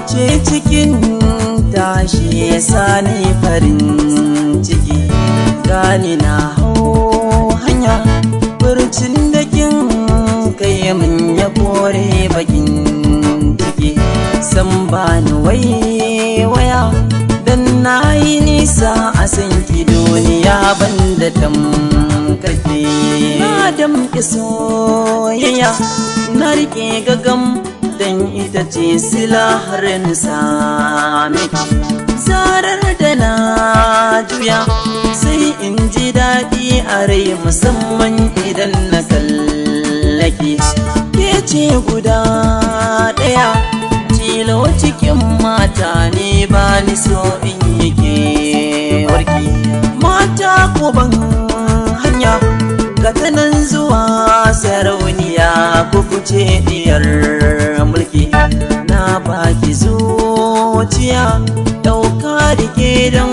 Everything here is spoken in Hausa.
ce cikin tashi ya sani farin ciki. Gani na hau hanya furcin da kin kai min ya kore bakin ciki. San bani waya dan na yi nisa a sanki duniya banda tamkarki. Na damƙi soyayya na rike gagam dan ita ce sila har na same ki. Zarar da na juya sai in ji daɗi a rai musamman idan na kallaki. Ke ce guda ɗaya tilo cikin mata ne ba ni so in yi kewarki. Mata ko ban hanya ga tanan zuwa sarauniya ko kuce diyar mulki. Na baki zuciya ɗauka da ke don